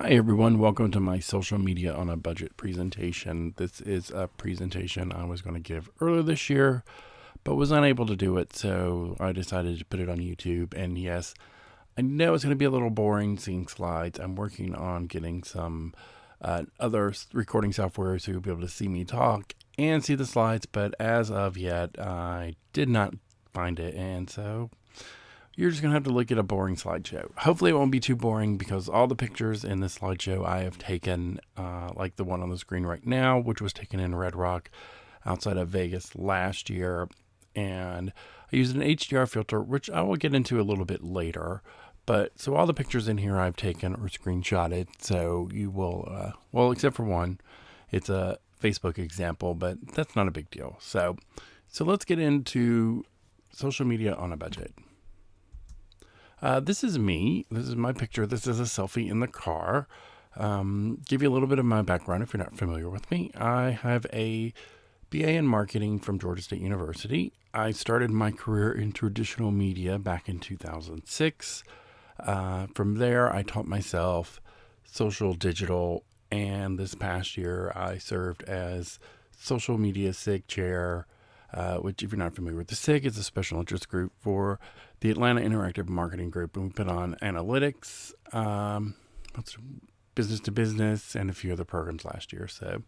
Hi everyone, welcome to my social media on a budget presentation. This is a presentation I was going to give earlier this year, but was unable to do it, so I decided to put it on YouTube. And yes, I know it's going to be a little boring seeing slides. I'm working on getting some other recording software so you'll be able to see me talk and see the slides, but as of yet, I did not find it, and so you're just going to have to look at a boring slideshow. Hopefully it won't be too boring because all the pictures in this slideshow I have taken, like the one on the screen right now, which was taken in Red Rock outside of Vegas last year. And I used an HDR filter, which I will get into a little bit later. But so all the pictures in here I've taken or screenshotted. So you will, well, except for one, it's a Facebook example, but that's not a big deal. So let's get into social media on a budget. This is me. This is my picture. This is a selfie in the car. Give you a little bit of my background if you're not familiar with me. I have a BA in marketing from Georgia State University. I started my career in traditional media back in 2006. From there, I taught myself social, digital, and this past year I served as social media SIG chair, which, if you're not familiar with the SIG, is a special interest group for the Atlanta Interactive Marketing Group. And we put on analytics, business to business, and a few other programs last year. So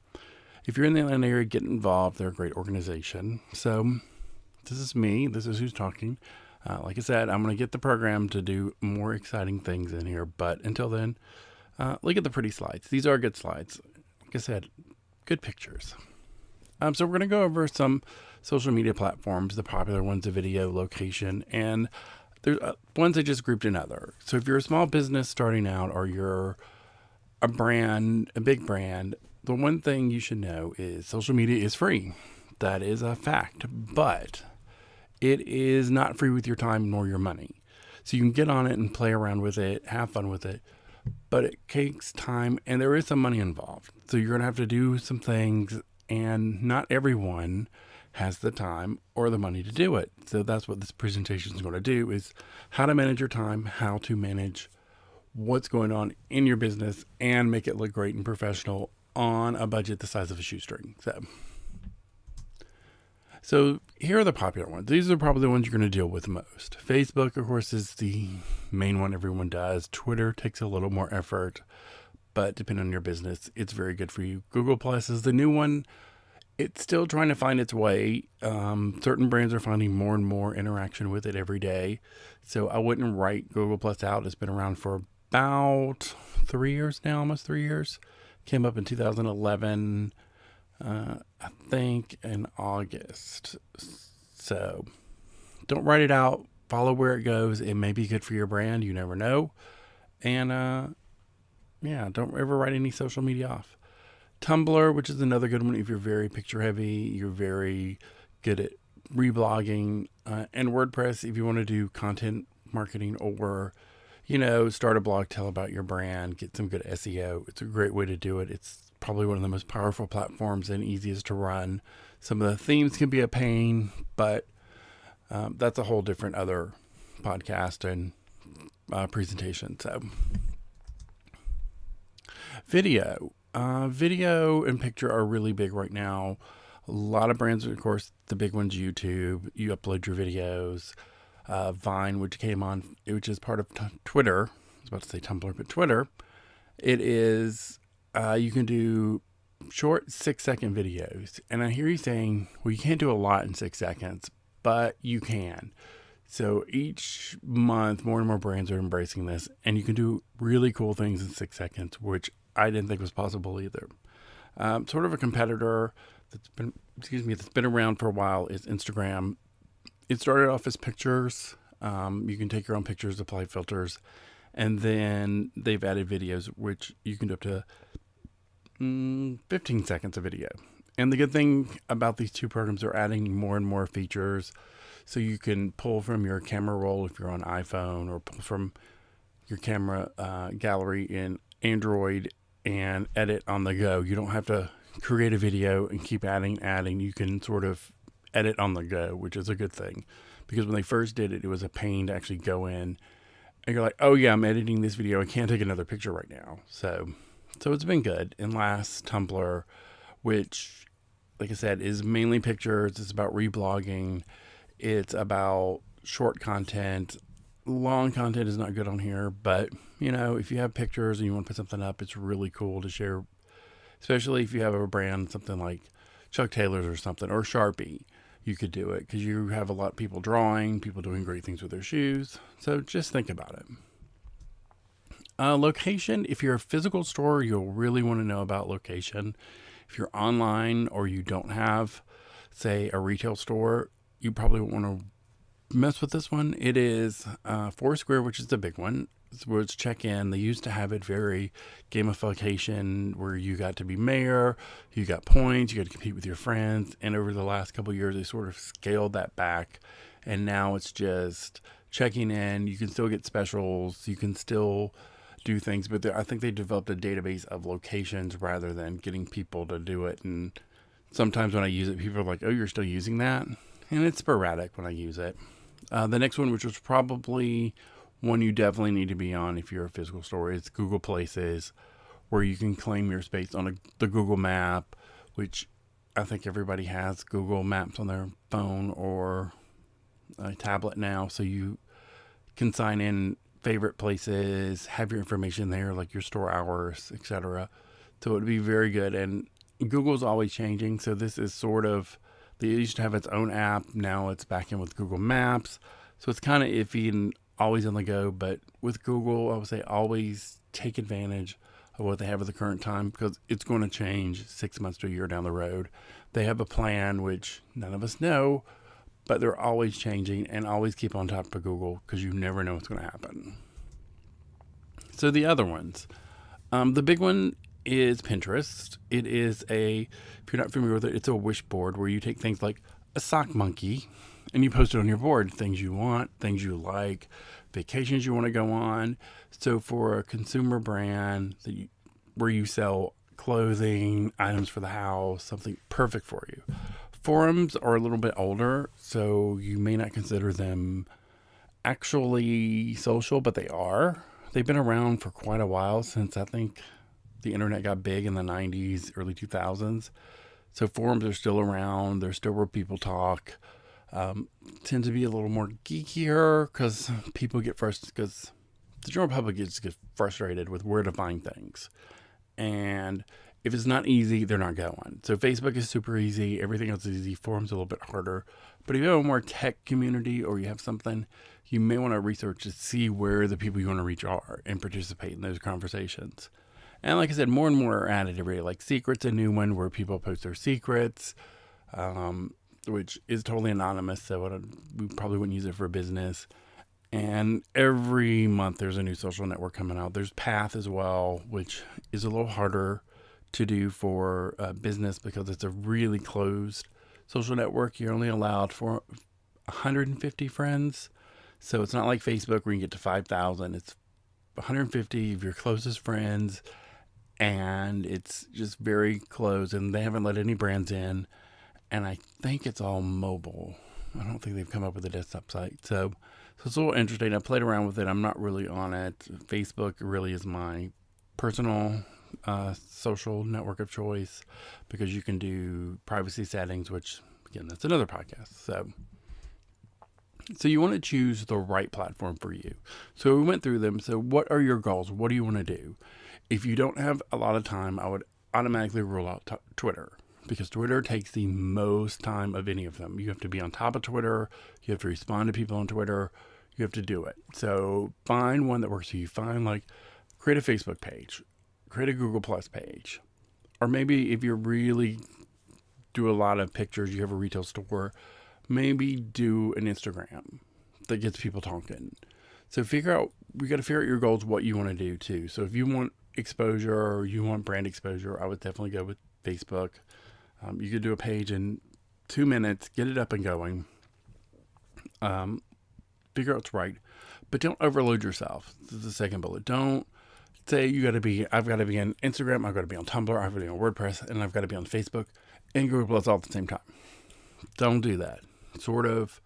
if you're in the Atlanta area, get involved. They're a great organization. So this is me. This is who's talking. Like I said, I'm going to get the program to do more exciting things in here. But until then, look at the pretty slides. These are good slides. Like I said, good pictures. So we're going to go over some social media platforms, the popular ones, the video, location, and there's ones I just grouped in other. So if you're a small business starting out or you're a brand, a big brand, the one thing you should know is social media is free. That is a fact, but it is not free with your time nor your money. So you can get on it and play around with it, have fun with it, but it takes time and there is some money involved. So you're going to have to do some things, and not everyone has the time or the money to do it. So that's what this presentation is going to do, is how to manage your time, how to manage what's going on in your business and make it look great and professional on a budget the size of a shoestring. So here are the popular ones. These are probably the ones you're going to deal with most. Facebook, of course, is the main one everyone does. Twitter takes a little more effort, but depending on your business, it's very good for you. Google Plus is the new one. It's still trying to find its way. Certain brands are finding more and more interaction with it every day. So I wouldn't write Google Plus out. It's been around for about 3 years now, almost 3 years. Came up in 2011, I think in August. So don't write it out. Follow where it goes. It may be good for your brand. You never know. And yeah, don't ever write any social media off. Tumblr, which is another good one if you're very picture heavy, you're very good at reblogging, and WordPress if you want to do content marketing or, start a blog, tell about your brand, get some good SEO. It's a great way to do it. It's probably one of the most powerful platforms and easiest to run. Some of the themes can be a pain, but that's a whole different other podcast and presentation. So video. Video and picture are really big right now. A lot of brands, of course, the big ones, YouTube, you upload your videos. Vine, which came on, which is part of Twitter. I was about to say Tumblr, but Twitter. It is, you can do short 6-second videos. And I hear you saying, well, you can't do a lot in 6 seconds, but you can. So each month, more and more brands are embracing this, and you can do really cool things in 6 seconds, which I didn't think was possible either. Sort of a competitor that's been around for a while is Instagram. It started off as pictures. You can take your own pictures, apply filters, and then they've added videos, which you can do up to 15 seconds of video. And the good thing about these two programs, they're adding more and more features. So you can pull from your camera roll if you're on iPhone, or pull from your camera gallery in Android and edit on the go. You don't have to create a video and keep adding. You can sort of edit on the go, which is a good thing, because when they first did it, it was a pain to actually go in and you're like, oh yeah, I'm editing this video. I can't take another picture right now. So it's been good. And last, Tumblr, which, like I said, is mainly pictures. It's about reblogging. It's about short content. Long content is not good on here, but if you have pictures and you want to put something up, it's really cool to share, especially if you have a brand, something like Chuck Taylor's or something, or Sharpie. You could do it because you have a lot of people drawing, people doing great things with their shoes. So just think about it. Location, if you're a physical store, you'll really want to know about location. If you're online or you don't have, say, a retail store, you probably won't want to mess with this one. It is FourSquare, which is the big one. Where it's check-in. They used to have it very gamification, where you got to be mayor, you got points, you got to compete with your friends. And over the last couple of years, they sort of scaled that back. And now it's just checking in. You can still get specials. You can still do things. But I think they developed a database of locations rather than getting people to do it. And sometimes when I use it, people are like, oh, you're still using that? And it's sporadic when I use it. The next one, which was probably one you definitely need to be on if you're a physical store, is Google Places, where you can claim your space on the Google Map, which I think everybody has Google Maps on their phone or a tablet now, so you can sign in favorite places, have your information there, like your store hours, etc. So it would be very good. And Google's always changing, so this is sort of, they used to have its own app, now it's back in with Google Maps, so it's kind of iffy and always on the go. But with Google, I would say always take advantage of what they have at the current time, because it's going to change 6 months to a year down the road. They have a plan, which none of us know, but they're always changing, and always keep on top of Google, because you never know what's going to happen. So the other ones, the big one is Pinterest. It is if you're not familiar with it, it's a wish board where you take things like a sock monkey and you post it on your board, things you want, things you like, vacations you want to go on. So for a consumer brand where you sell clothing, items for the house, something perfect for you. Forums are a little bit older, so you may not consider them actually social, but they are. They've been around for quite a while, since I think the internet got big in the 90s, early 2000s. So forums are still around. They're still where people talk. Tend to be a little more geekier, because people get because the general public gets frustrated with where to find things. And if it's not easy, they're not going. So Facebook is super easy. Everything else is easy. Forums a little bit harder. But if you have a more tech community, or you have something, you may want to research to see where the people you want to reach are and participate in those conversations. And like I said, more and more are added every day. Like Secret's a new one where people post their secrets, which is totally anonymous. So we probably wouldn't use it for business. And every month there's a new social network coming out. There's Path as well, which is a little harder to do for business, because it's a really closed social network. You're only allowed for 150 friends. So it's not like Facebook where you get to 5,000. It's 150 of your closest friends, and it's just very closed, and they haven't let any brands in. And I think it's all mobile. I don't think they've come up with a desktop site. So it's a little interesting. I played around with it. I'm not really on it. Facebook really is my personal social network of choice, because you can do privacy settings, which, again, that's another podcast. So you want to choose the right platform for you. So we went through them. So what are your goals? What do you want to do? If you don't have a lot of time, I would automatically rule out Twitter, because Twitter takes the most time of any of them. You have to be on top of Twitter. You have to respond to people on Twitter. You have to do it. So find one that works for you. Create a Facebook page, create a Google Plus page, or maybe if you really do a lot of pictures, you have a retail store, maybe do an Instagram that gets people talking. So we got to figure out your goals, what you want to do too. So if you want exposure, or you want brand exposure, I would definitely go with Facebook. You could do a page in 2 minutes, get it up and going. Figure out what's right, but don't overload yourself. This is the second bullet. Don't say I've got to be on Instagram, I've got to be on Tumblr, I've got to be on WordPress, and I've got to be on Facebook and Google Plus all at the same time. Don't do that. Sort of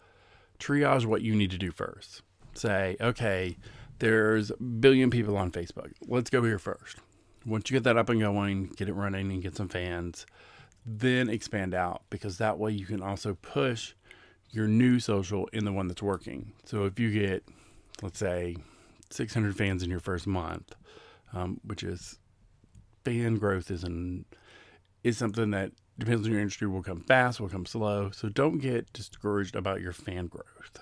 triage what you need to do first. Say, okay, There's a billion people on Facebook. Let's go here first. Once you get that up and going, get it running and get some fans, then expand out, because that way you can also push your new social in the one that's working. So if you get, let's say, 600 fans in your first month, which is fan growth is something that depends on your industry, will come fast, will come slow. So don't get discouraged about your fan growth.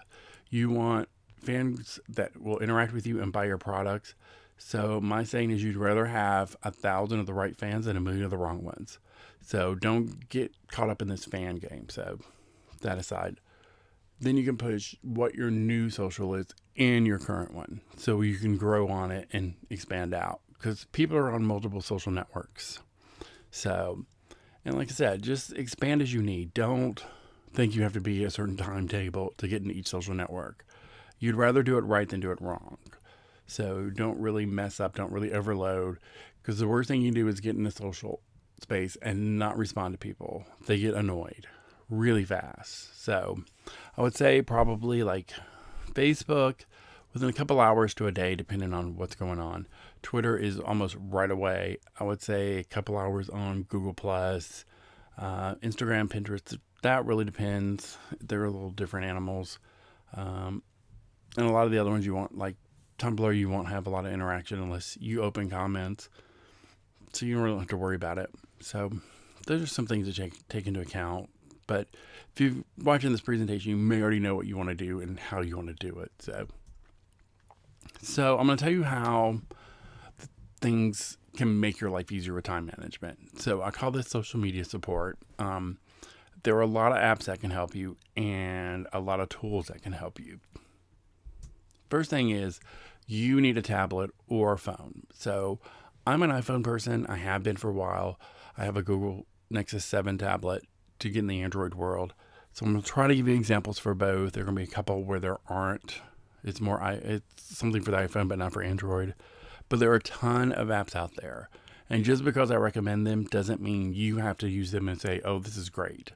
You want fans that will interact with you and buy your products. So my saying is, you'd rather have 1,000 of the right fans than 1,000,000 of the wrong ones. So don't get caught up in this fan game. So that aside, then you can push what your new social is in your current one, so you can grow on it and expand out, because people are on multiple social networks. So, and like I said, just expand as you need. Don't think you have to be a certain timetable to get into each social network. You'd rather do it right than do it wrong. So don't really mess up, don't really overload, because the worst thing you can do is get in a social space and not respond to people. They get annoyed really fast. So I would say probably like Facebook within a couple hours to a day, depending on what's going on. Twitter is almost right away. I would say a couple hours on Google Plus, Instagram, Pinterest. That really depends. They're a little different animals. And a lot of the other ones you want, like Tumblr, you won't have a lot of interaction unless you open comments. So you don't really have to worry about it. So those are some things to take into account. But if you're watching this presentation, you may already know what you want to do and how you want to do it. So I'm going to tell you how things can make your life easier with time management. So I call this social media support. There are a lot of apps that can help you and a lot of tools that can help you. First thing is, you need a tablet or a phone. So I'm an iPhone person. I have been for a while. I have a Google Nexus 7 tablet to get in the Android world. So I'm going to try to give you examples for both. There are going to be a couple where there aren't. It's something for the iPhone, but not for Android. But there are a ton of apps out there. And just because I recommend them doesn't mean you have to use them and say, oh, this is great.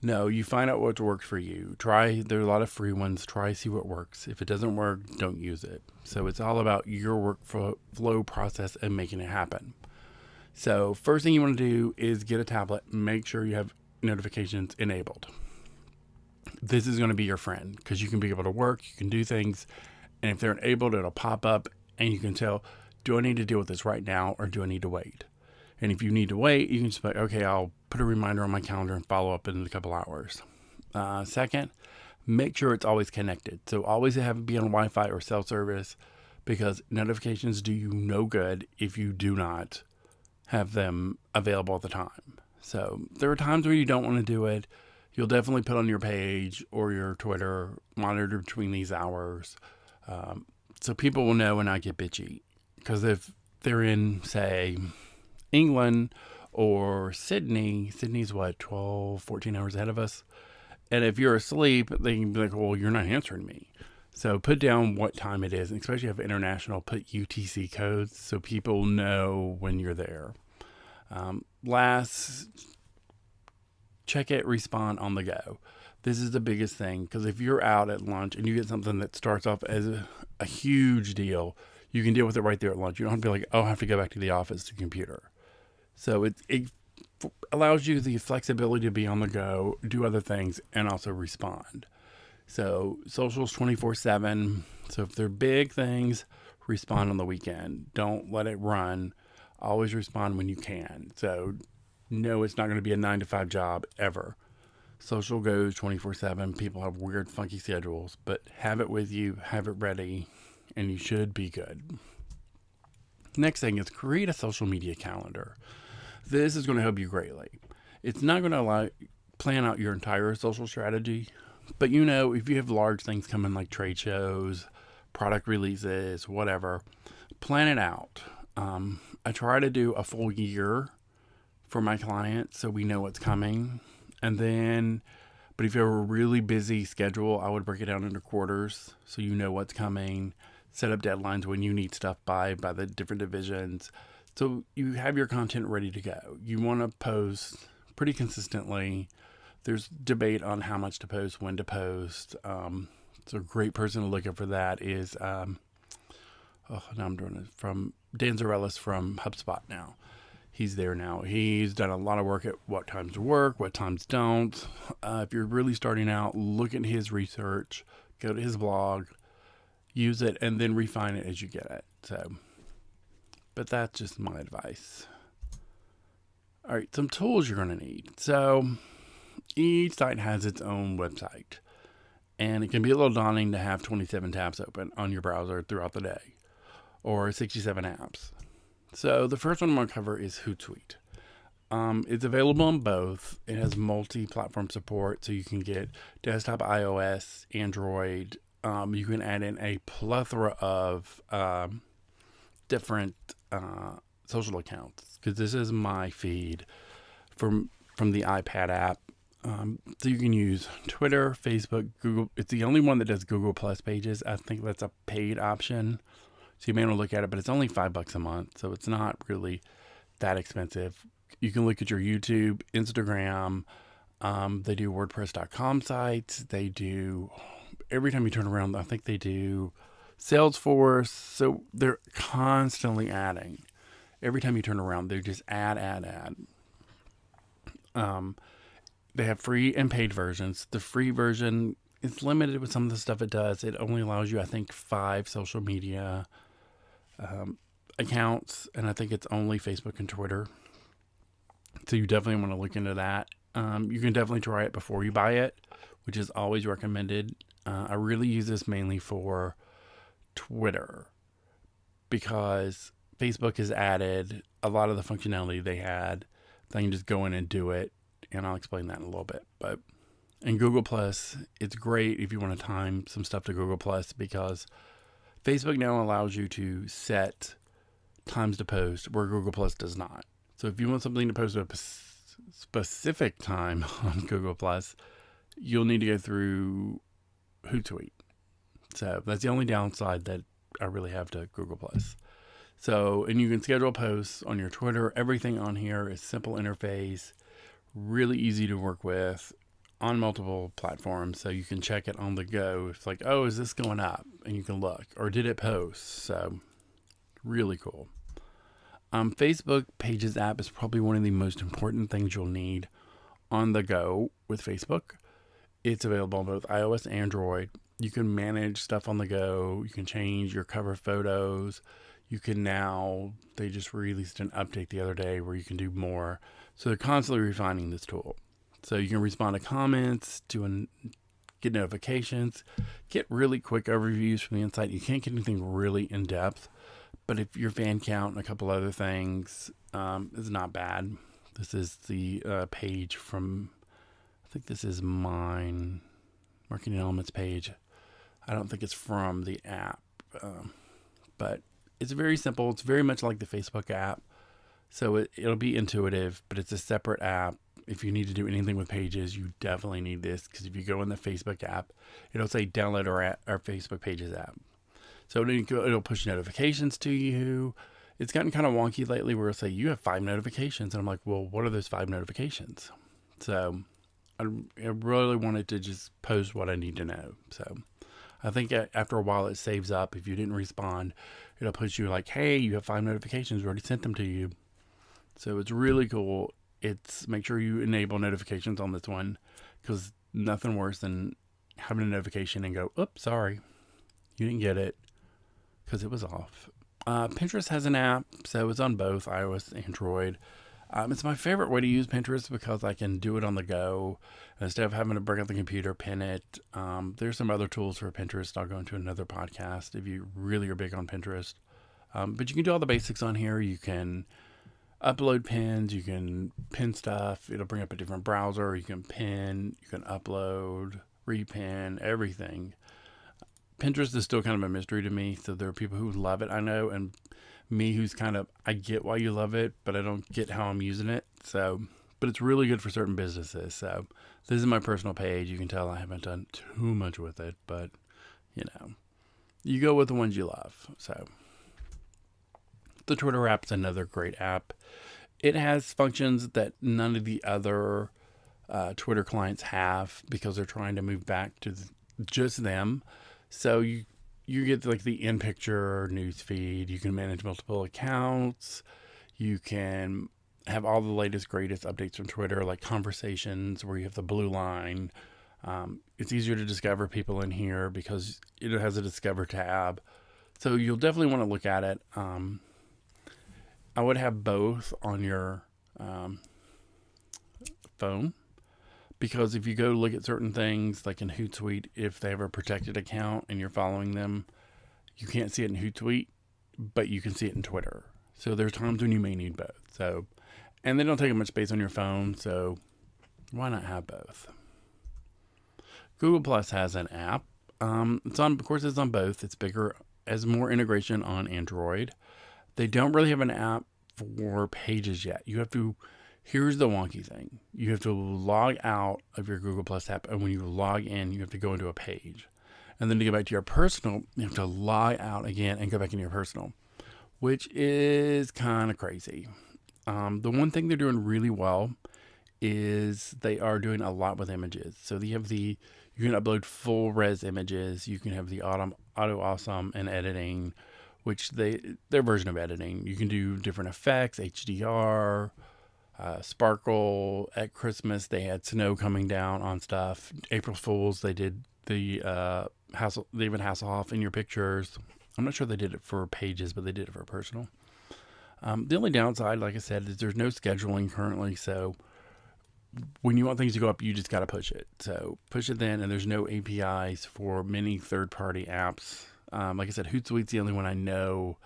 No, you find out what works for you. There are a lot of free ones. See what works. If it doesn't work, don't use it. So it's all about your workflow process and making it happen. So first thing you want to do is get a tablet. Make sure you have notifications enabled. This is going to be your friend, because you can be able to work, you can do things, and if they're enabled, it'll pop up and you can tell, do I need to deal with this right now or do I need to wait? And if you need to wait, you can just be like, okay, I'll put a reminder on my calendar and follow up in a couple hours. Second, make sure it's always connected. So always have it be on Wi-Fi or cell service, because notifications do you no good if you do not have them available at the time. So there are times where you don't want to do it. You'll definitely put on your page or your Twitter, monitor between these hours. So people will know and not get bitchy. Because if they're in, say, England or Sydney's what, 12, 14 hours ahead of us. And if you're asleep, they can be like, well, you're not answering me. So put down what time it is, and especially if international, put UTC codes so people know when you're there. Last, check it, respond on the go. This is the biggest thing, because if you're out at lunch and you get something that starts off as a huge deal, you can deal with it right there at lunch. You don't have to be like, oh, I have to go back to the office to computer. So it allows you the flexibility to be on the go, do other things, and also respond. So socials 24/7. So if they're big things, respond on the weekend. Don't let it run. Always respond when you can. So no, it's not going to be a 9-to-5 job ever. Social goes 24/7. People have weird, funky schedules, but have it with you, have it ready, and you should be good. Next thing is create a social media calendar. This is going to help you greatly. It's not going to allow plan out your entire social strategy, but if you have large things coming like trade shows, product releases, whatever, plan it out. I try to do a full year for my clients so we know what's coming. But if you have a really busy schedule, I would break it down into quarters so you know what's coming, set up deadlines when you need stuff by the different divisions. So you have your content ready to go. You want to post pretty consistently. There's debate on how much to post, when to post. So a great person to look at for that is now I'm doing it from Dan Zarellis from HubSpot now. He's there now. He's done a lot of work at what times work, what times don't. If you're really starting out, look at his research, go to his blog, use it, and then refine it as you get it. So, but that's just my advice. All right, some tools you're going to need. So each site has its own website, and it can be a little daunting to have 27 tabs open on your browser throughout the day, or 67 apps. So the first one I'm going to cover is Hootsuite. It's available on both. It has multi-platform support, so you can get desktop, iOS, Android. You can add in a plethora of different social accounts, because this is my feed from the iPad app. So you can use Twitter, Facebook, Google. It's the only one that does Google Plus pages. I think that's a paid option. So you may want to look at it, but it's only $5 a month. So it's not really that expensive. You can look at your YouTube, Instagram. They do WordPress.com sites. They do, every time you turn around, I think they do Salesforce. So they're constantly adding. Every time you turn around, they just add. They have free and paid versions. The free version is limited with some of the stuff it does. It only allows you, I think, 5 social media accounts, and I think it's only Facebook and Twitter. So you definitely want to look into that. You can definitely try it before you buy it, which is always recommended. I really use this mainly for Twitter, because Facebook has added a lot of the functionality they had. So I can just go in and do it, and I'll explain that in a little bit. But in Google Plus, it's great if you want to time some stuff to Google Plus, because Facebook now allows you to set times to post where Google Plus does not. So if you want something to post at a specific time on Google Plus, you'll need to go through Hootsuite. So that's the only downside that I really have to Google Plus. So, and you can schedule posts on your Twitter. Everything on here is simple interface, really easy to work with on multiple platforms. So you can check it on the go. It's like, oh, is this going up? And you can look, or did it post? So really cool. Facebook Pages app is probably one of the most important things you'll need on the go with Facebook. It's available on both iOS and Android. You can manage stuff on the go. You can change your cover photos. You can now, they just released an update the other day where you can do more. So they're constantly refining this tool. So you can respond to comments, get notifications, get really quick overviews from the inside. You can't get anything really in depth, but if your fan count and a couple other things is not bad. This is the page from, I think this is mine, Marketing Elements page. I don't think it's from the app, but it's very simple. It's very much like the Facebook app. So it'll be intuitive, but it's a separate app. If you need to do anything with pages, you definitely need this, because if you go in the Facebook app, it'll say download our Facebook Pages app. So it'll push notifications to you. It's gotten kind of wonky lately where it'll say you have 5 notifications. And I'm like, well, what are those 5 notifications? So I really wanted to just post what I need to know. So I think after a while it saves up. If you didn't respond, it'll push you like, hey, you have 5 notifications. We already sent them to you. So it's really cool. Make sure you enable notifications on this one, because nothing worse than having a notification and go, oops, sorry, you didn't get it because it was off. Pinterest has an app, so it's on both iOS and Android. It's my favorite way to use Pinterest because I can do it on the go instead of having to bring up the computer, pin it. There's some other tools for Pinterest. I'll go into another podcast if you really are big on Pinterest. But you can do all the basics on here. You can upload pins, you can pin stuff. It'll bring up a different browser. You can pin, you can upload, repin, everything. Pinterest is still kind of a mystery to me. So there are people who love it, I know, and me who's kind of, I get why you love it, but I don't get how I'm using it. So, but it's really good for certain businesses. So this is my personal page. You can tell I haven't done too much with it, but you go with the ones you love. So the Twitter app's another great app. It has functions that none of the other Twitter clients have, because they're trying to move back to just them. So you get like the in-picture news feed. You can manage multiple accounts. You can have all the latest, greatest updates from Twitter, like conversations where you have the blue line. It's easier to discover people in here because it has a Discover tab. So you'll definitely want to look at it. I would have both on your phone, because if you go look at certain things, like in Hootsuite, if they have a protected account and you're following them, you can't see it in Hootsuite, but you can see it in Twitter. So there's times when you may need both. So, and they don't take up much space on your phone, so why not have both? Google Plus has an app. It's on, of course, it's on both. It's bigger, has more integration on Android. They don't really have an app for Pages yet. You have to. Here's the wonky thing. You have to log out of your Google Plus app, and when you log in, you have to go into a page. And then to get back to your personal, you have to log out again and go back into your personal, which is kind of crazy. The one thing they're doing really well is they are doing a lot with images. So you can upload full res images. You can have the auto awesome and editing, which their version of editing. You can do different effects, HDR, sparkle. At Christmas they had snow coming down on stuff. April Fools, they did the David Hasselhoff in your pictures. I'm not sure they did it for Pages, but they did it for personal. The only downside, like I said, is there's no scheduling currently. So when you want things to go up, you just got to push it. So push it then, and there's no APIs for many third-party apps. Like I said, Hootsuite's the only one I know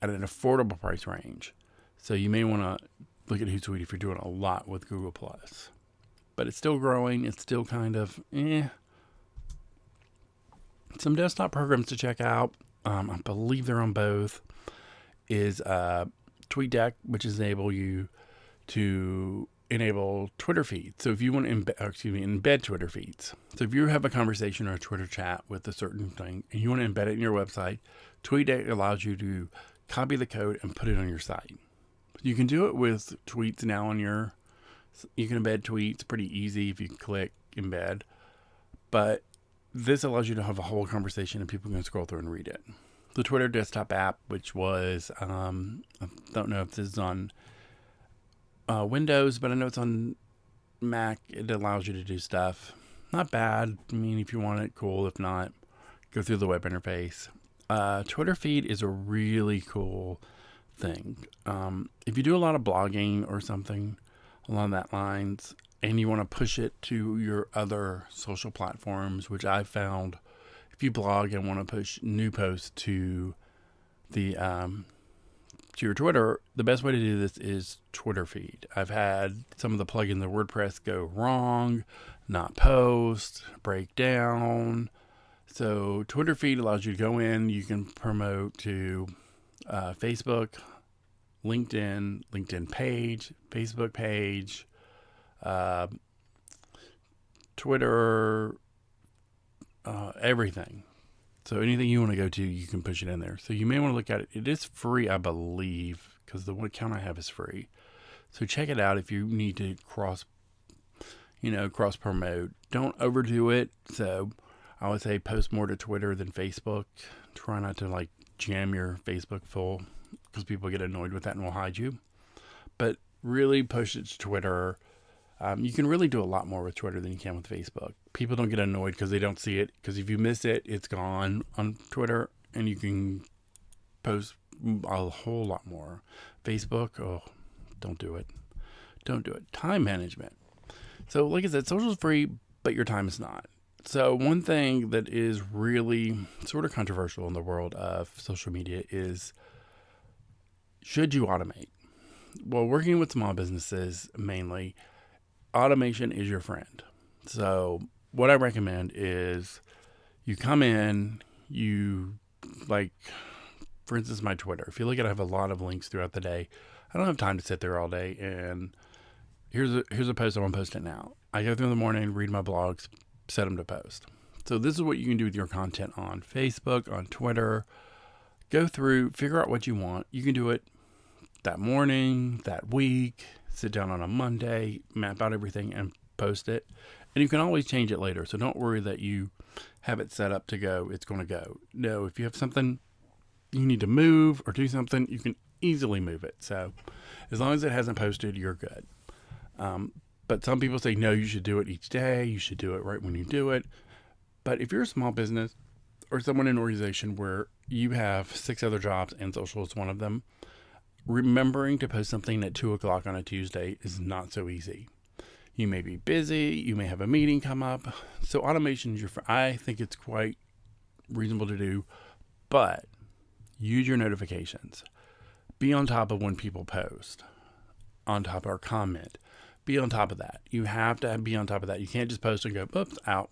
at an affordable price range. So you may want to look at Hootsuite if you're doing a lot with Google Plus. But it's still growing. It's still kind of Some desktop programs to check out. I believe they're on both. Is TweetDeck, which is enable you to enable Twitter feeds. So if you want to embed Twitter feeds. So if you have a conversation or a Twitter chat with a certain thing and you want to embed it in your website, TweetDeck allows you to copy the code and put it on your site. You can do it with tweets now you can embed tweets pretty easy if you click embed. But this allows you to have a whole conversation and people can scroll through and read it. The Twitter desktop app, which was, I don't know if this is on Windows, but I know it's on Mac. It allows you to do stuff. Not bad. I mean, if you want it, cool. If not, go through the web interface. Twitter feed is a really cool thing. If you do a lot of blogging or something along that lines, and you want to push it to your other social platforms, which I've found, if you blog and want to push new posts to your Twitter, the best way to do this is Twitter feed. I've had some of the plugins of WordPress go wrong, not post, break down. So Twitter feed allows you to go in. You can promote to Facebook, LinkedIn page, Facebook page, Twitter, everything. So anything you want to go to, you can push it in there. So you may want to look at it. It is free, I believe, because the one account I have is free. So check it out if you need to cross promote. Don't overdo it. So I would say post more to Twitter than Facebook. Try not to jam your Facebook full, because people get annoyed with that and will hide you. But really push it to Twitter. You can really do a lot more with Twitter than you can with Facebook. People don't get annoyed because they don't see it. Because if you miss it, it's gone on Twitter, and you can post a whole lot more. Facebook, don't do it. Don't do it. Time management. So like I said, social is free, but your time is not. So one thing that is really sort of controversial in the world of social media is, should you automate? Well, working with small businesses mainly, automation is your friend. So what I recommend is you come in, for instance, my Twitter. If you look at it, I have a lot of links throughout the day. I don't have time to sit there all day. And here's a post. I want to post it now. I go through in the morning, read my blogs, set them to post. So this is what you can do with your content on Facebook, on Twitter. Go through, figure out what you want. You can do it that morning, that week. Sit down on a Monday, map out everything and post it. And you can always change it later. So don't worry that you have it set up to go, it's going to go. No, if you have something you need to move or do something, you can easily move it. So as long as it hasn't posted, you're good. But some people say, no, you should do it each day. You should do it right when you do it. But if you're a small business or someone in an organization where you have 6 other jobs and social is one of them, remembering to post something at 2 o'clock on a Tuesday is not so easy. You may be busy. You may have a meeting come up. So automation is I think it's quite reasonable to do, but use your notifications. Be on top of when people post, on top of our comment. Be on top of that. You have to be on top of that. You can't just post and go, oops, out.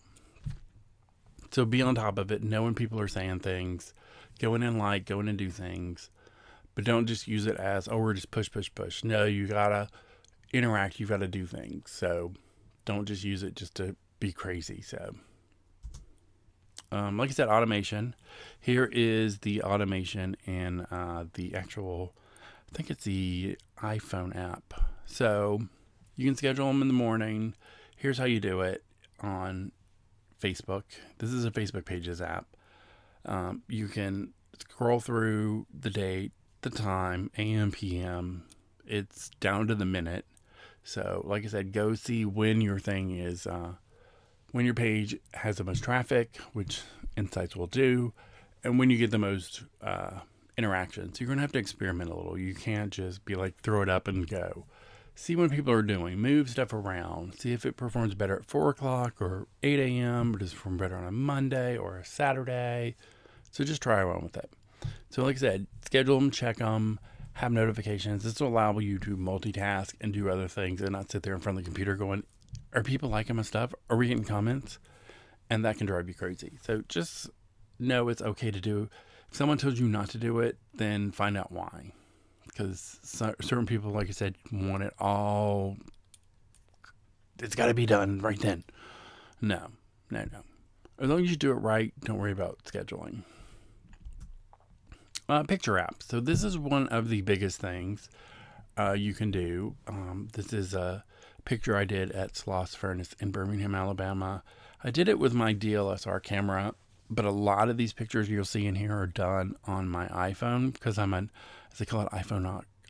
So be on top of it. Know when people are saying things. Go in and go in and do things. But don't just use it as, oh, we're just push. No, you got to interact. You got to do things. So don't just use it just to be crazy. So like I said, automation. Here is the automation in the actual, I think it's the iPhone app. So you can schedule them in the morning. Here's how you do it on Facebook. This is a Facebook Pages app. You can scroll through the date, the time, AM, PM. It's down to the minute. So like I said, go see when your thing is, when your page has the most traffic, which Insights will do, and when you get the most interactions. You're going to have to experiment a little. You can't just be like, throw it up and go. See what people are doing. Move stuff around. See if it performs better at 4 o'clock or 8 a.m. or does it perform better on a Monday or a Saturday. So just try around with it. So like I said, schedule them, check them, have notifications. This will allow you to multitask and do other things and not sit there in front of the computer going, are people liking my stuff? Are we getting comments? And that can drive you crazy. So just know it's okay to do. If someone told you not to do it, then find out why. Because certain people, like I said, want it all. It's got to be done right then. No. As long as you do it right, don't worry about scheduling. Picture apps. So this is one of the biggest things you can do. This is a picture I did at Sloss Furnace in Birmingham, Alabama. I did it with my DSLR camera, but a lot of these pictures you'll see in here are done on my iPhone because I'm an, as they call it,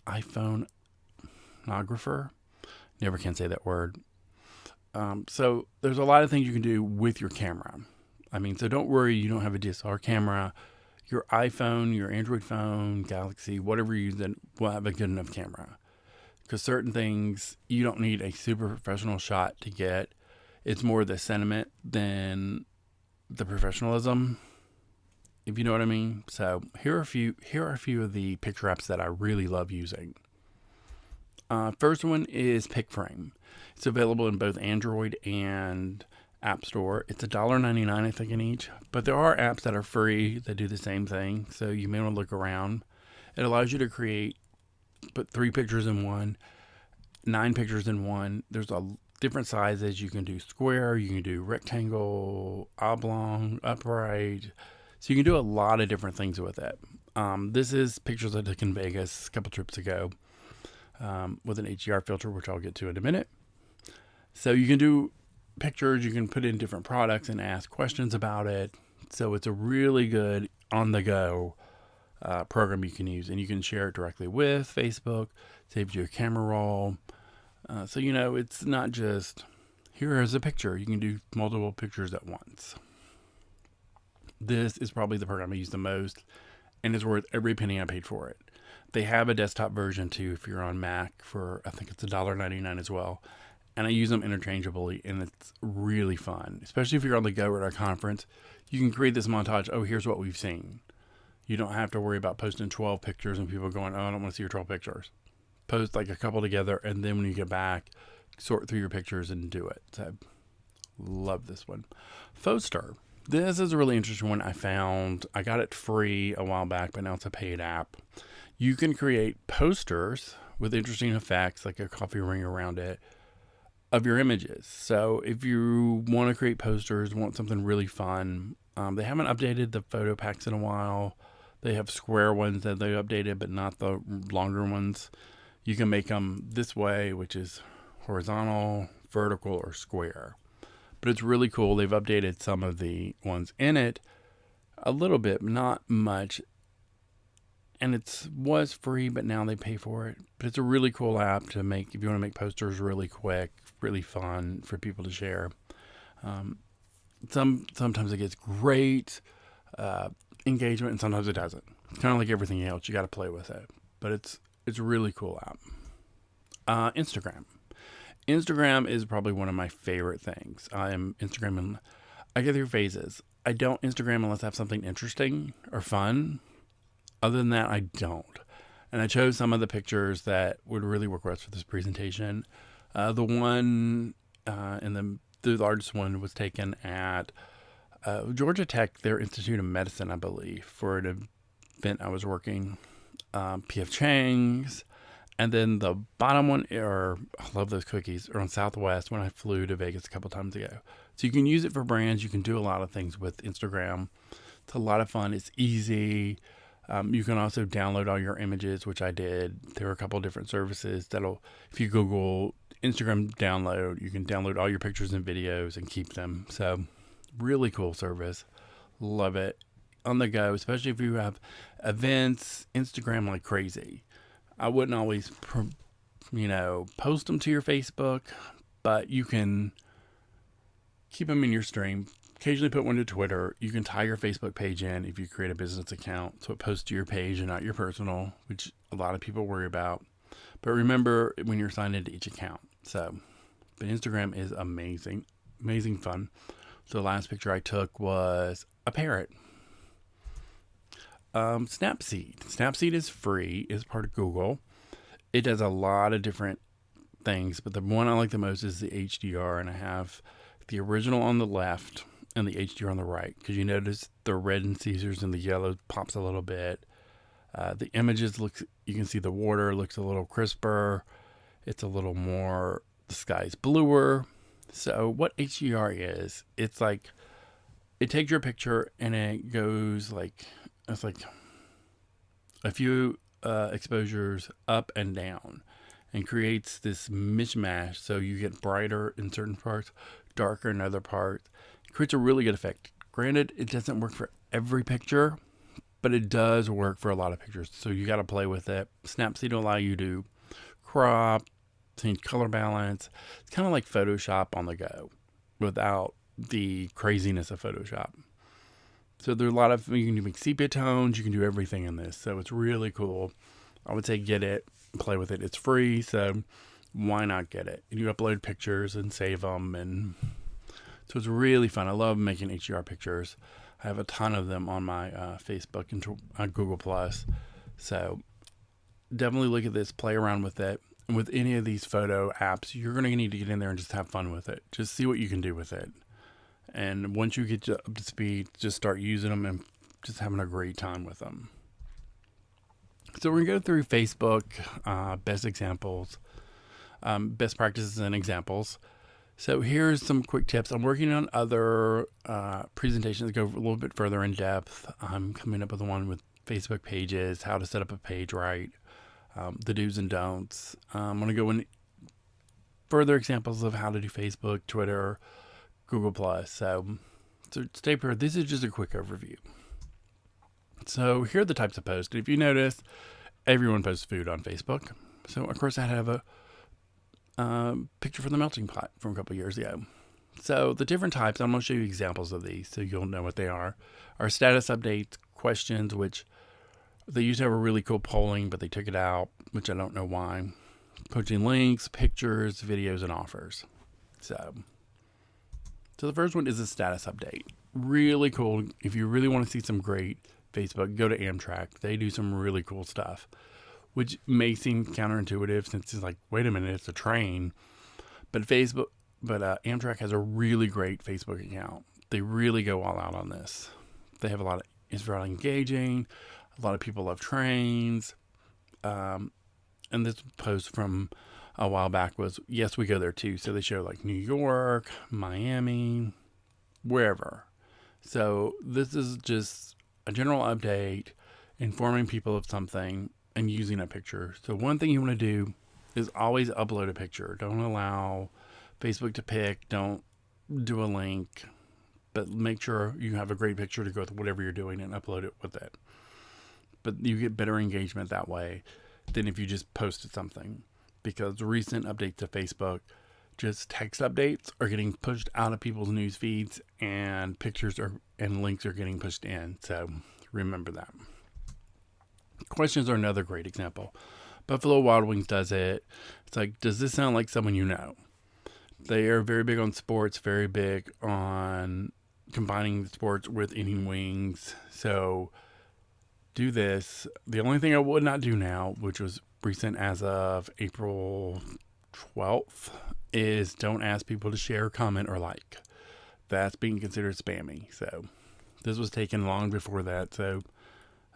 iPhoneographer. Never can say that word. So there's a lot of things you can do with your camera. I mean, so don't worry, you don't have a DSLR camera. Your iPhone, your Android phone, Galaxy, whatever you're using, will have a good enough camera. Because certain things, you don't need a super professional shot to get. It's more the sentiment than the professionalism, if you know what I mean. So here are a few of the picture apps that I really love using. First one is PicFrame. It's available in both Android and App Store. It's $1.99, I think, in each. But there are apps that are free that do the same thing, so you may want to look around. It allows you to put 3 pictures in one, 9 pictures in one. There's different sizes. You can do square, you can do rectangle, oblong, upright. So you can do a lot of different things with it. This is pictures I took in Vegas a couple trips ago with an HDR filter, which I'll get to in a minute. So you can do pictures, you can put in different products and ask questions about it. So it's a really good on-the-go program you can use, and you can share it directly with Facebook, saves you a camera roll. So, it's not just, here is a picture. You can do multiple pictures at once. This is probably the program I use the most, and it's worth every penny I paid for it. They have a desktop version, too, if you're on Mac for, I think it's $1.99 as well. And I use them interchangeably, and it's really fun, especially if you're on the go or at a conference. You can create this montage. Oh, here's what we've seen. You don't have to worry about posting 12 pictures and people going, oh, I don't want to see your 12 pictures. Post like a couple together, and then when you get back, sort through your pictures and do it. So, love this one. FourSquare. This is a really interesting one I found. I got it free a while back, but now it's a paid app. You can create posters with interesting effects, like a coffee ring around it, of your images. So if you want to create posters, want something really fun, they haven't updated the photo packs in a while. They have square ones that they updated, but not the longer ones. You can make them this way, which is horizontal, vertical, or square. but it's really cool. They've updated some of the ones in it a little bit, not much. And it was free, but now they pay for it. But it's a really cool app to make if you want to make posters really quick, really fun for people to share. Sometimes it gets great engagement, and sometimes it doesn't. It's kind of like everything else. You got to play with it, but it's a really cool app. Instagram. Instagram is probably one of my favorite things. I am Instagram, I get through phases. I don't Instagram unless I have something interesting or fun. Other than that, I don't. And I chose some of the pictures that would really work best for this presentation. The one in the largest one was taken at Georgia Tech, their Institute of Medicine, I believe, for an event I was working. P.F. Chang's. And then the bottom one, I love those cookies, are on Southwest when I flew to Vegas a couple times ago. So you can use it for brands. You can do a lot of things with Instagram. It's a lot of fun. It's easy. You can also download all your images, which I did. There are a couple different services if you Google Instagram download, you can download all your pictures and videos and keep them. So really cool service. Love it. On the go, especially if you have events, Instagram like crazy. I wouldn't always, post them to your Facebook, but you can keep them in your stream. Occasionally put one to Twitter. You can tie your Facebook page in if you create a business account, so it posts to your page and not your personal, which a lot of people worry about. But remember when you're signed into each account. But Instagram is amazing, amazing fun. So the last picture I took was a parrot. Snapseed. Snapseed is free. It's part of Google. It does a lot of different things, but the one I like the most is the HDR, and I have the original on the left and the HDR on the right, because you notice the red in Caesars and the yellow pops a little bit. The images you can see the water looks a little crisper. It's a little more, the sky's bluer. So what HDR is, it's like, it takes your picture and it goes it's like a few exposures up and down and creates this mishmash. So you get brighter in certain parts, darker in other parts. It creates a really good effect. Granted, it doesn't work for every picture, but it does work for a lot of pictures. So you got to play with it. Snapseed will allow you to crop, change color balance. It's kind of like Photoshop on the go without the craziness of Photoshop. So there's a lot of, you can make sepia tones, you can do everything in this. So it's really cool. I would say get it, play with it. It's free, so why not get it? And you upload pictures and save them. And so it's really fun. I love making HDR pictures. I have a ton of them on my Facebook and Google+. So definitely look at this, play around with it. And with any of these photo apps, you're going to need to get in there and just have fun with it. Just see what you can do with it. And once you get up to speed, just start using them and just having a great time with them. So we're going to go through Facebook, best examples, best practices and examples. So here's some quick tips. I'm working on other presentations that go a little bit further in depth. I'm coming up with one with Facebook pages, how to set up a page right, the do's and don'ts. I'm going to go in further examples of how to do Facebook, Twitter, Google+. So stay prepared. This is just a quick overview. So here are the types of posts. If you notice, everyone posts food on Facebook. So of course I have a picture from the melting pot from a couple years ago. So the different types, I'm going to show you examples of these so you'll know what they are status updates, questions, which they used to have a really cool polling, but they took it out, which I don't know why. Posting links, pictures, videos, and offers. So the first one is a status update. Really cool. If you really want to see some great Facebook, go to Amtrak. They do some really cool stuff, which may seem counterintuitive since it's like, wait a minute, it's a train. But Amtrak has a really great Facebook account. They really go all out on this. They have it's very engaging. A lot of people love trains. And this post from a while back was, yes, we go there too. So they show like New York, Miami, wherever. So this is just a general update, informing people of something and using a picture. So one thing you want to do is always upload a picture. Don't allow Facebook to pick. Don't do a link, but make sure you have a great picture to go with whatever you're doing and upload it with it. But you get better engagement that way than if you just posted something, because recent updates to Facebook, just text updates, are getting pushed out of people's news feeds, and pictures and links are getting pushed in. So remember that. Questions are another great example. Buffalo Wild Wings does it. It's like, does this sound like someone you know? They are very big on sports, very big on combining sports with eating wings. So do this. The only thing I would not do now, which was recent as of April 12th, is don't ask people to share, comment, or like. That's being considered spammy. So this was taken long before that. So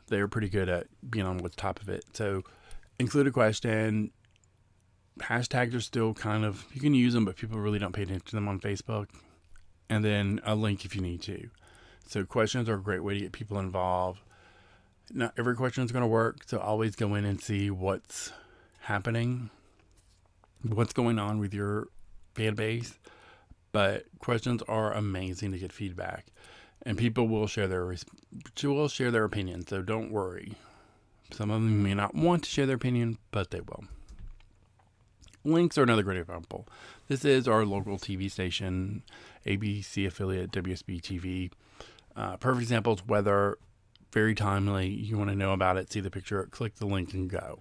they're pretty good at being on what's top of it. So include a question. Hashtags are still kind of, you can use them, but people really don't pay attention to them on Facebook. And then a link if you need to. So questions are a great way to get people involved. Not every question is going to work, so always go in and see what's happening, what's going on with your fan base. But questions are amazing to get feedback, and people will share their opinion. So don't worry. Some of them may not want to share their opinion, but they will. Links are another great example. This is our local TV station, ABC affiliate WSB TV. Perfect example is weather. Very timely. You want to know about it, see the picture, click the link and go.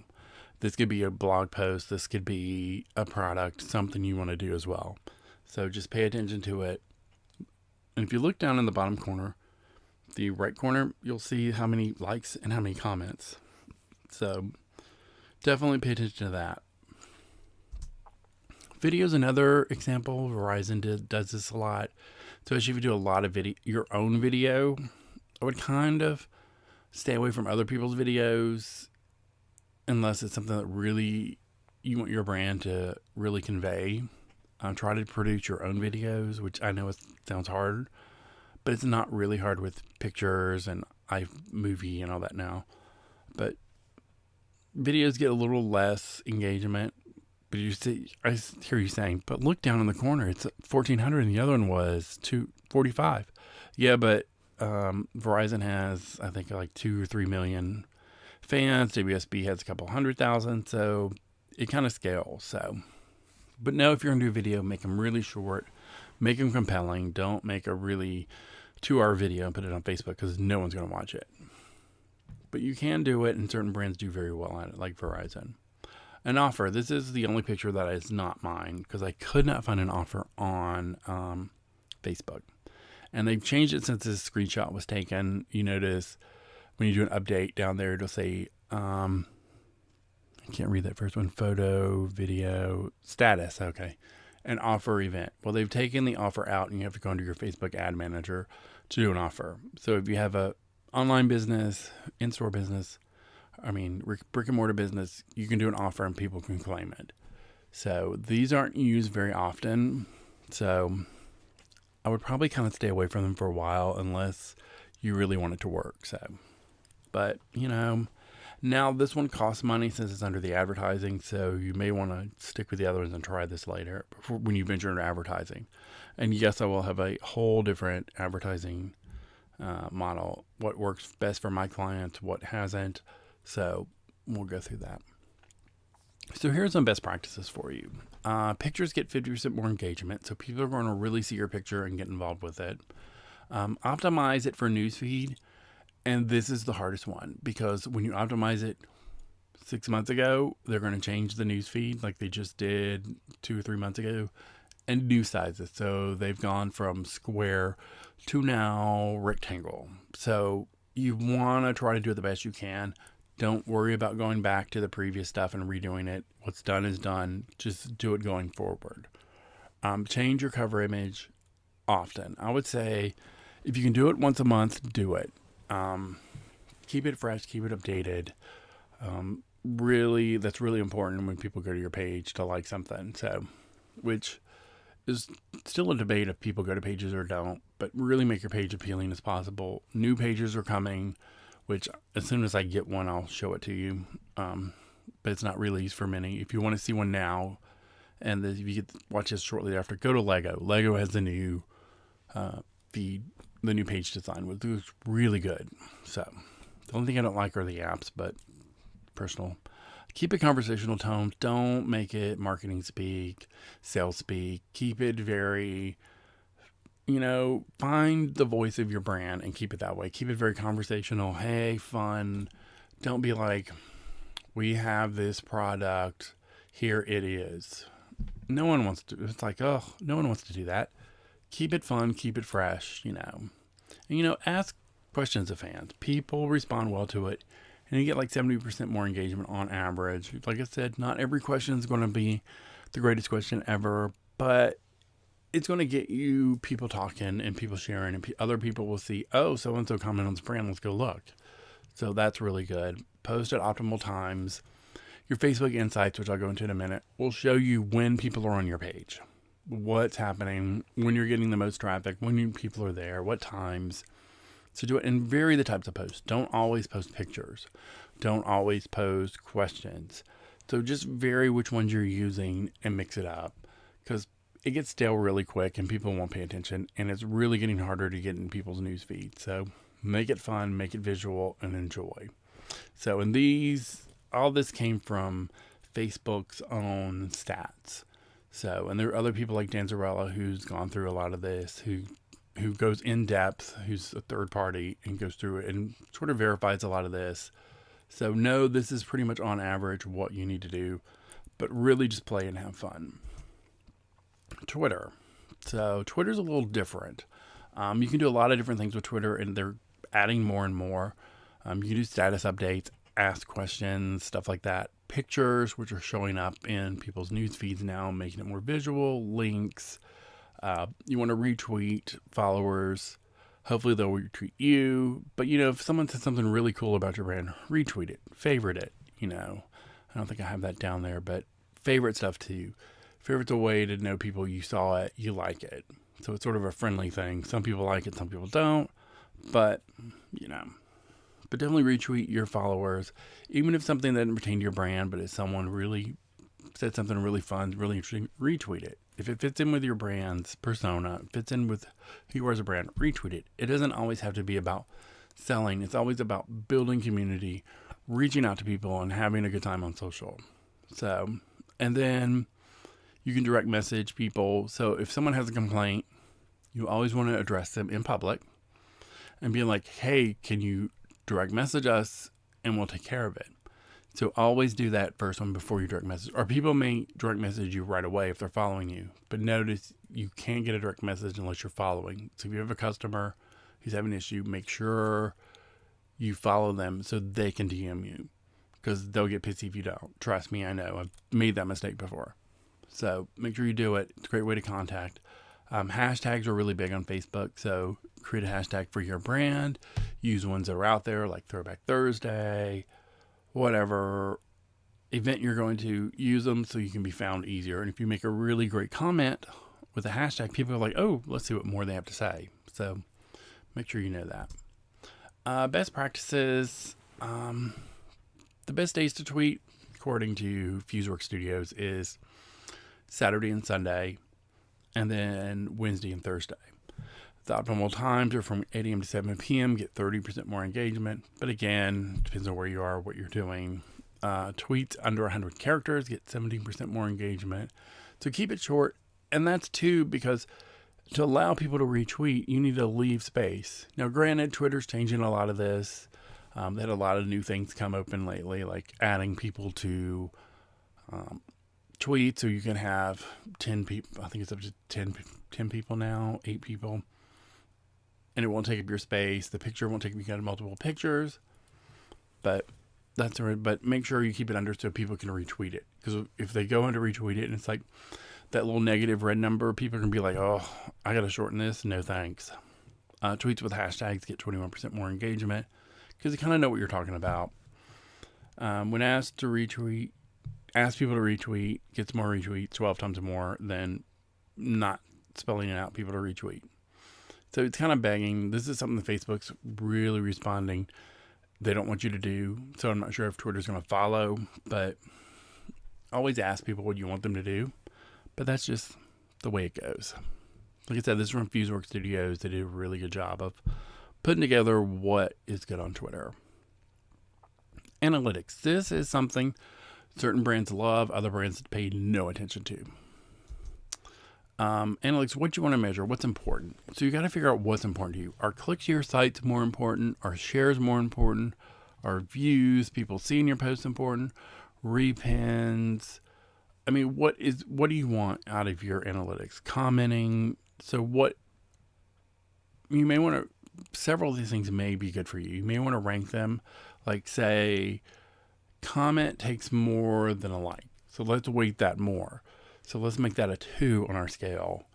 This could be a blog post. This could be a product, something you want to do as well. So just pay attention to it. And if you look down in the bottom corner, the right corner, you'll see how many likes and how many comments. So definitely pay attention to that. Video is another example. Verizon does this a lot. So especially if you do a lot of your own video, I would kind of stay away from other people's videos unless it's something that really you want your brand to really convey. Try to produce your own videos, which I know sounds hard, but it's not really hard with pictures and iMovie and all that now. But videos get a little less engagement. But I hear you saying, but look down in the corner, it's 1,400 and the other one was 245. Yeah, but Verizon has, I think, like 2 or 3 million fans. WSB has a couple 100,000, so it kind of scales. So, but no, if you're going to do a video, make them really short, make them compelling. Don't make a really 2-hour video and put it on Facebook because no one's going to watch it. But you can do it, and certain brands do very well at it, like Verizon. An offer. This is the only picture that is not mine because I could not find an offer on Facebook. And they've changed it since this screenshot was taken. You notice when you do an update down there, it'll say, I can't read that first one, photo, video, status. Okay. An offer event. Well, they've taken the offer out and you have to go into your Facebook ad manager to do an offer. So if you have a online business, in-store business, brick and mortar business, you can do an offer and people can claim it. So these aren't used very often. So I would probably kind of stay away from them for a while unless you really want it to work. So, but now this one costs money since it's under the advertising. So you may want to stick with the other ones and try this later when you venture into advertising. And yes, I will have a whole different advertising model. What works best for my clients, what hasn't. So we'll go through that. So here's some best practices for you. Pictures get 50% more engagement. So people are going to really see your picture and get involved with it. Optimize it for newsfeed. And this is the hardest one because when you optimize it 6 months ago, they're going to change the newsfeed like they just did 2 or 3 months ago and new sizes. So they've gone from square to now rectangle. So you want to try to do it the best you can. Don't worry about going back to the previous stuff and redoing it. What's done is done. Just do it going forward. Change your cover image often. I would say if you can do it once a month, do it. Keep it fresh, keep it updated. Really, that's really important when people go to your page to like something. So, which is still a debate if people go to pages or don't, but really make your page appealing as possible. New pages are coming, which as soon as I get one, I'll show it to you. But it's not released for many. If you want to see one now, And if you get watch this shortly after, go to Lego. Lego has the new feed, the new page design, which looks really good. So the only thing I don't like are the apps, but personal. Keep it conversational tones. Don't make it marketing speak, sales speak. Keep it very, find the voice of your brand and keep it that way. Keep it very conversational. Hey, fun. Don't be like, we have this product. Here it is. No one wants to. It's like, oh, no one wants to do that. Keep it fun. Keep it fresh, And, ask questions of fans. People respond well to it. And you get like 70% more engagement on average. Like I said, not every question is going to be the greatest question ever, but it's going to get you people talking and people sharing, and other people will see, oh, so-and-so comment on this brand, let's go look. So that's really good. Post at optimal times. Your Facebook Insights, which I'll go into in a minute, will show you when people are on your page, what's happening, when you're getting the most traffic, when people are there, what times. So do it and vary the types of posts. Don't always post pictures. Don't always post questions. So just vary which ones you're using and mix it up, because it gets stale really quick and people won't pay attention, and it's really getting harder to get in people's news feed. So make it fun, make it visual, and enjoy. So all this came from Facebook's own stats. So, and there are other people like Dan Zarella who's gone through a lot of this, who goes in depth, who's a third party and goes through it and sort of verifies a lot of this. So no, this is pretty much on average what you need to do, but really just play and have fun. Twitter. So Twitter's a little different. You can do a lot of different things with Twitter, and they're adding more and more. You can do status updates, ask questions, stuff like that. Pictures, which are showing up in people's news feeds now, making it more visual, links. You want to retweet followers. Hopefully they'll retweet you. But, if someone says something really cool about your brand, retweet it, favorite it. I don't think I have that down there, but favorite stuff too. Favorite's a way to know people you saw it, you like it. So it's sort of a friendly thing. Some people like it, some people don't. But, but definitely retweet your followers. Even if something doesn't pertain to your brand, but if someone really said something really fun, really interesting, retweet it. If it fits in with your brand's persona, fits in with who you are as a brand, retweet it. It doesn't always have to be about selling. It's always about building community, reaching out to people, and having a good time on social. So, and then you can direct message people. So if someone has a complaint, you always want to address them in public and be like, hey, can you direct message us and we'll take care of it. So always do that first one before you direct message. Or people may direct message you right away if they're following you. But notice you can't get a direct message unless you're following. So if you have a customer who's having an issue, make sure you follow them so they can DM you. Because they'll get pissy if you don't. Trust me, I know. I've made that mistake before. So make sure you do it. It's a great way to contact. Hashtags are really big on Facebook. So create a hashtag for your brand. Use ones that are out there like Throwback Thursday, whatever event you're going to, use them so you can be found easier. And if you make a really great comment with a hashtag, people are like, oh, let's see what more they have to say. So make sure you know that. Best practices. The best days to tweet, according to FuseWorks Studios, is Saturday and Sunday, and then Wednesday and Thursday. The optimal times are from 8 a.m. to 7 p.m. Get 30% more engagement. But again, depends on where you are, what you're doing. Tweets under 100 characters get 17% more engagement. So keep it short. And that's too because to allow people to retweet, you need to leave space. Now, granted, Twitter's changing a lot of this. They had a lot of new things come open lately, like adding people to tweets. So you can have 10 people. I think it's up to 10 people now, 8 people. And it won't take up your space. The picture won't take up, you got multiple pictures. But that's all right. But make sure you keep it under so people can retweet it. Because if they go in to retweet it and it's like that little negative red number, people are going to be like, oh, I got to shorten this. No thanks. Tweets with hashtags get 21% more engagement. Because you kind of know what you're talking about. When asked to retweet, ask people to retweet, gets more retweets, 12 times more than not spelling it out, people to retweet. So it's kind of begging. This is something that Facebook's really responding. They don't want you to do. So I'm not sure if Twitter's going to follow, but always ask people what you want them to do. but that's just the way it goes. Like I said, this is from Fusework Studios. They did a really good job of putting together what is good on Twitter. Analytics. This is something certain brands love, other brands pay no attention to. Analytics, what you want to measure, what's important. So you got to figure out what's important to you. Are clicks to your sites more important? Are shares more important? Are views, people seeing your posts important? Repins. I mean, what do you want out of your analytics? Commenting. So what you may want to, several of these things may be good for you. You may want to rank them, like say, comment takes more than a like. So let's weight that more. So let's make that a 2 on our scale.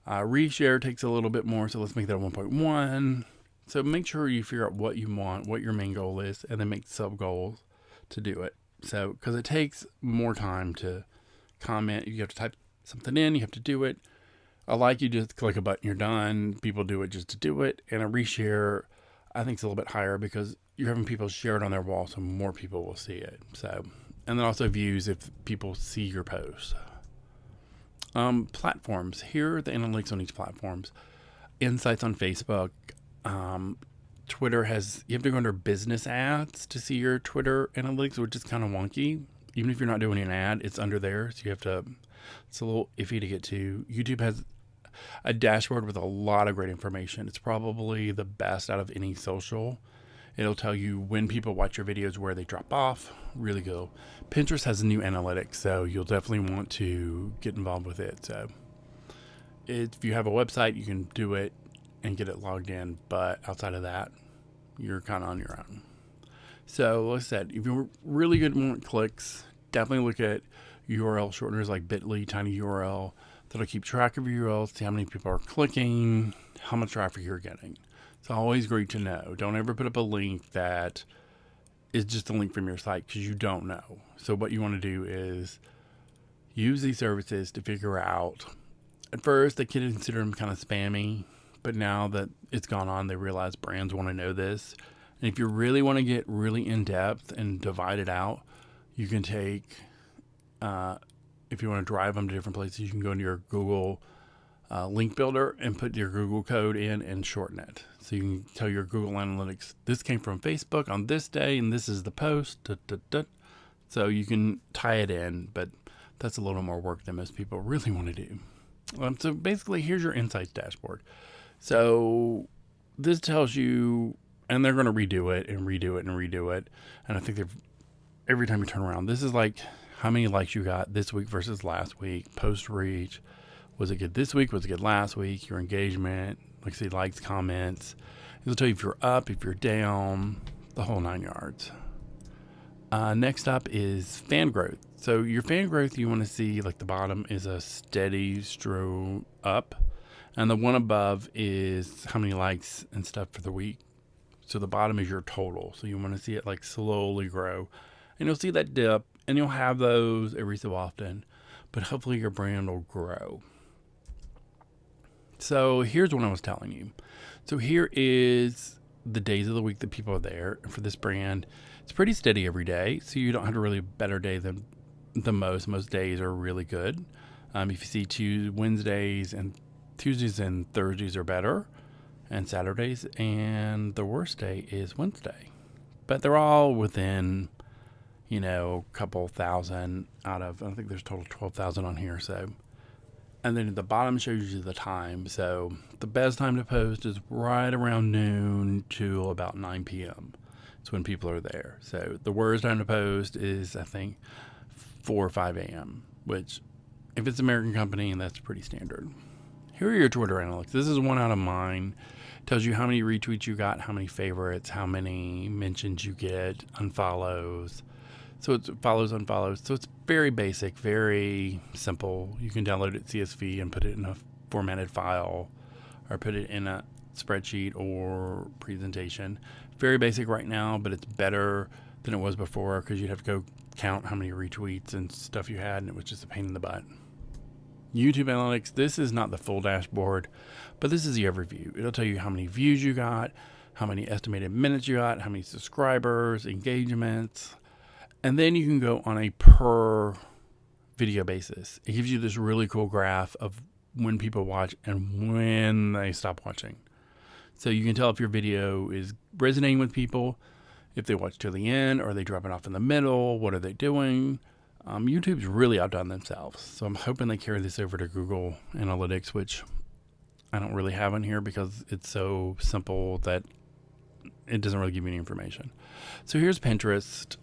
Reshare takes a little bit more, so let's make that a 1.1. So make sure you figure out what you want, what your main goal is, and then make sub goals to do it. So, because it takes more time to comment, you have to type something in, you have to do it. A like, you just click a button, you're done. People do it just to do it. And a reshare, I think, is a little bit higher because you're having people share it on their wall, so more people will see it. So, and then also views if people see your post. Platforms. Here are the analytics on each platforms. Insights on Facebook. Twitter has, you have to go under business ads to see your Twitter analytics, which is kind of wonky. Even if you're not doing an ad, it's under there. So you have to, it's a little iffy to get to. YouTube has a dashboard with a lot of great information. It's probably the best out of any social. It'll tell you when people watch your videos, where they drop off. Really good. Pinterest has a new analytics, so you'll definitely want to get involved with it. So if you have a website, you can do it and get it logged in. But outside of that, you're kind of on your own. So like I said, if you're really good and want clicks, definitely look at URL shorteners like bit.ly, tiny URL. That'll keep track of your URLs, see how many people are clicking, how much traffic you're getting. It's always great to know. Don't ever put up a link that is just a link from your site because you don't know. So what you want to do is use these services to figure out. At first, they could consider them kind of spammy, but now that it's gone on, they realize brands want to know this. And if you really want to get really in depth and divide it out, you can take, if you want to drive them to different places, you can go into your Google link builder and put your Google code in and shorten it. So you can tell your Google Analytics, this came from Facebook on this day, and this is the post. So you can tie it in, but that's a little more work than most people really want to do. So basically, here's your Insights dashboard. So this tells you, and they're going to redo it and redo it and redo it. And I think every time you turn around, this is like how many likes you got this week versus last week, post reach. Was it good this week? Was it good last week? Your engagement, like say likes, comments. It'll tell you if you're up, if you're down, the whole 9 yards. Next up is fan growth. So your fan growth, you want to see like the bottom is a steady stroke up, and the one above is how many likes and stuff for the week. So the bottom is your total. So you want to see it like slowly grow, and you'll see that dip, and you'll have those every so often, but hopefully your brand will grow. So here's what I was telling you. So here is the days of the week that people are there. And for this brand, it's pretty steady every day. So you don't have a really better day than most. Most days are really good. If you see Wednesdays and Tuesdays and Thursdays are better, and Saturdays, and the worst day is Wednesday. But they're all within, a couple thousand out of, I think there's a total 12,000 on here. So. And then at the bottom shows you the time. So the best time to post is right around noon to about 9 p.m. It's when people are there. So the worst time to post is, I think, 4 or 5 a.m., which if it's an American company, that's pretty standard. Here are your Twitter analytics. This is one out of mine. It tells you how many retweets you got, how many favorites, how many mentions you get, unfollows. So it's follows, unfollows. So it's very basic, very simple. You can download it CSV and put it in a formatted file or put it in a spreadsheet or presentation. Very basic right now, but it's better than it was before because you'd have to go count how many retweets and stuff you had, and it was just a pain in the butt. YouTube Analytics, this is not the full dashboard, but this is the overview. It'll tell you how many views you got, how many estimated minutes you got, how many subscribers, engagements. And then you can go on a per video basis. It gives you this really cool graph of when people watch and when they stop watching. So you can tell if your video is resonating with people, if they watch till the end, or they drop it off in the middle, what are they doing? YouTube's really outdone themselves. So I'm hoping they carry this over to Google Analytics, which I don't really have in here because it's so simple that it doesn't really give you any information. So here's Pinterest.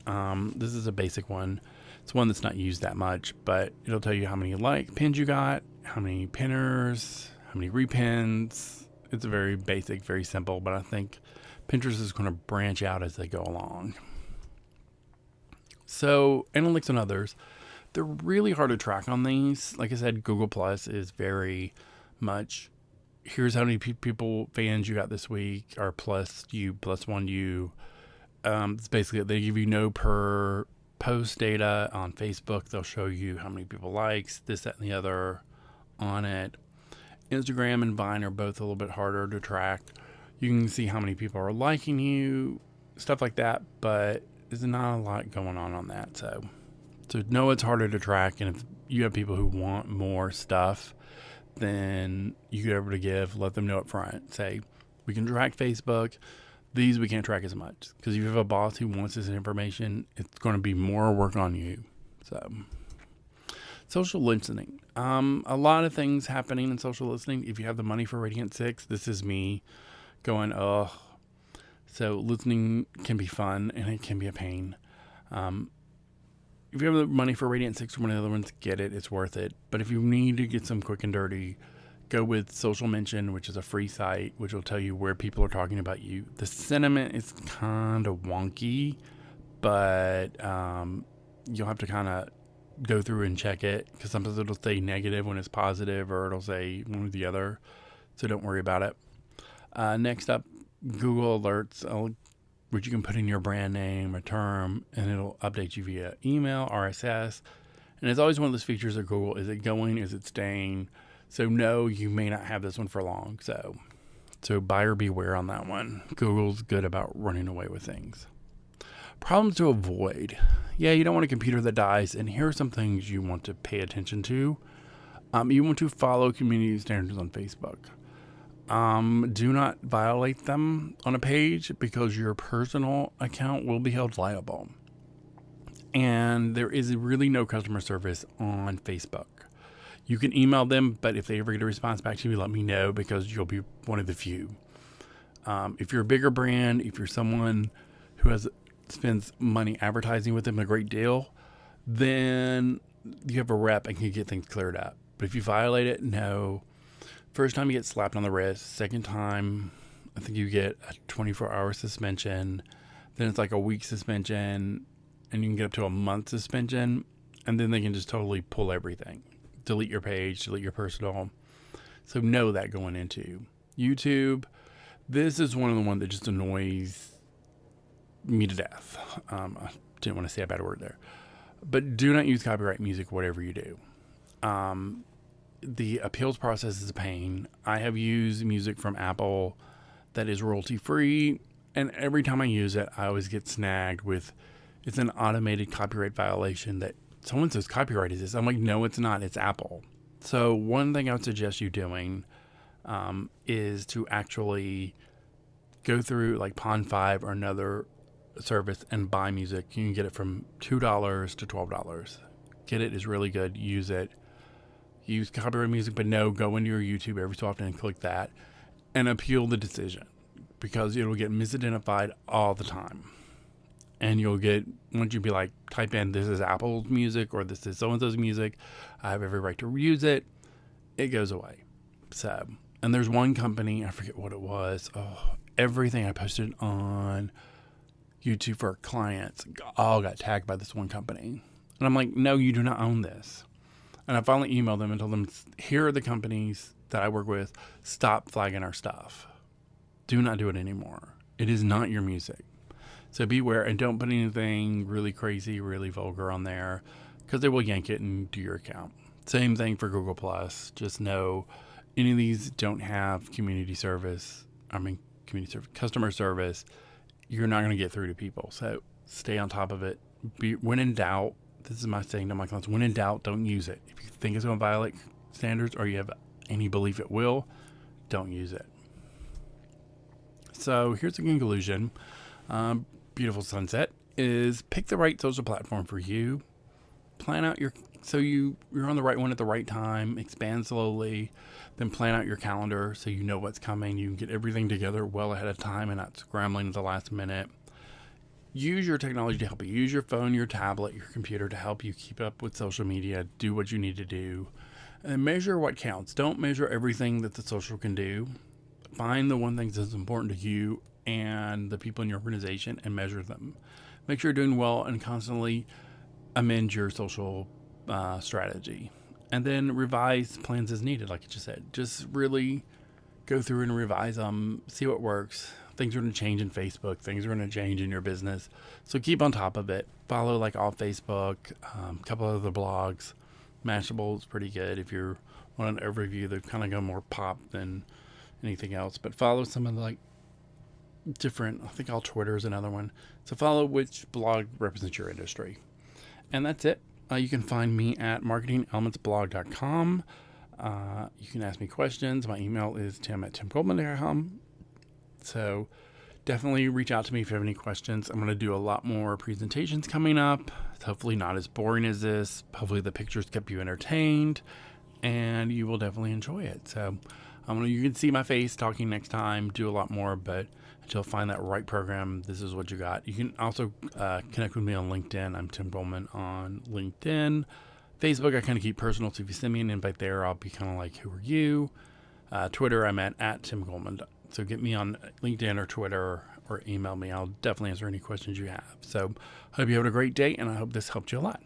This is a basic one. It's one that's not used that much, but it'll tell you how many pins you got, how many pinners, how many repins. It's very basic, very simple, but I think Pinterest is going to branch out as they go along. So analytics and others, they're really hard to track on these. Like I said, Google Plus is very much, here's how many fans you got this week, or plus one you. It's basically, they give you no per post data. On Facebook, they'll show you how many people likes, this, that, and the other on it. Instagram and Vine are both a little bit harder to track. You can see how many people are liking you, stuff like that, but there's not a lot going on that. So no, it's harder to track. And if you have people who want more stuff, then you get over to give, let them know up front. Say, we can track Facebook. These we can't track as much. Because if you have a boss who wants this information, it's going to be more work on you. So, social listening. A lot of things happening in social listening. If you have the money for Radiant 6, this is me going, oh. So listening can be fun and it can be a pain. If you have the money for Radiant 6 or one of the other ones, get it. It's worth it. But if you need to get some quick and dirty, go with Social Mention, which is a free site, which will tell you where people are talking about you. The sentiment is kind of wonky, but you'll have to kind of go through and check it, because sometimes it'll say negative when it's positive, or it'll say one or the other. So don't worry about it. Next up, Google Alerts, which you can put in your brand name, a term, and it'll update you via email, RSS. And it's always one of those features of Google. Is it going? Is it staying? So no, you may not have this one for long. So buyer beware on that one. Google's good about running away with things. Problems to avoid. Yeah, you don't want a computer that dies. And here are some things you want to pay attention to. You want to follow community standards on Facebook. Do not violate them on a page, because your personal account will be held liable. And there is really no customer service on Facebook. You can email them, but if they ever get a response back to you, let me know, because you'll be one of the few. If you're a bigger brand, if you're someone who spends money advertising with them a great deal, then you have a rep and can get things cleared up. But if you violate it, no. First time you get slapped on the wrist. Second time, I think you get a 24-hour suspension. Then it's like a week suspension, and you can get up to a month suspension. And then they can just totally pull everything. Delete your page, delete your personal. So know that going into YouTube. This is one of the ones that just annoys me to death. I didn't want to say a bad word there. But do not use copyright music, whatever you do. The appeals process is a pain. I have used music from Apple that is royalty free, and every time I use it, I always get snagged with, it's an automated copyright violation that someone says copyright is this. I'm like, no, it's not. It's Apple. So one thing I would suggest you doing is to actually go through like Pond5 or another service and buy music. You can get it from $2 to $12. Get it, is really good. Use it. Use copyright music, but no, go into your YouTube every so often and click that and appeal the decision, because it'll get misidentified all the time. And you'll get, once you be like, type in, this is Apple's music or this is so-and-so's music, I have every right to use it, it goes away. So, and there's one company, I forget what it was. Oh, everything I posted on YouTube for clients all got tagged by this one company. And I'm like, no, you do not own this. And I finally emailed them and told them, here are the companies that I work with. Stop flagging our stuff. Do not do it anymore. It is not your music. So beware, and don't put anything really crazy, really vulgar on there, because they will yank it and do your account. Same thing for Google Plus. Just know any of these don't have customer service. You're not going to get through to people. So stay on top of it. When in doubt, this is my saying to my clients, when in doubt, don't use it. If you think it's going to violate standards or you have any belief it will, don't use it. So here's the conclusion. Beautiful sunset is pick the right social platform for you. Plan out you're on the right one at the right time. Expand slowly. Then plan out your calendar so you know what's coming. You can get everything together well ahead of time and not scrambling at the last minute. Use your technology to help you. Use your phone, your tablet, your computer to help you keep up with social media. Do what you need to do. And measure what counts. Don't measure everything that the social can do. Find the one thing that's important to you and the people in your organization and measure them. Make sure you're doing well and constantly amend your social strategy. And then revise plans as needed, like I just said. Just really go through and revise them, see what works. Things are going to change in Facebook. Things are going to change in your business. So keep on top of it. Follow like all Facebook, a couple of other blogs. Mashable is pretty good if you're on an overview. They kind of go more pop than anything else. But follow some of the like different, I think all Twitter is another one. So follow which blog represents your industry. And that's it. You can find me at marketingelementsblog.com. You can ask me questions. My email is tim@timgoleman.com. So definitely reach out to me if you have any questions. I'm going to do a lot more presentations coming up. It's hopefully not as boring as this. Hopefully the pictures kept you entertained and you will definitely enjoy it. So you can see my face talking next time, do a lot more, but until find that right program, this is what you got. You can also connect with me on LinkedIn. I'm Tim Goleman on LinkedIn. Facebook, I kind of keep personal, so if you send me an invite there, I'll be kind of like, who are you? Twitter, I'm at Tim Goleman. So get me on LinkedIn or Twitter or email me. I'll definitely answer any questions you have. So hope you have a great day, and I hope this helped you a lot.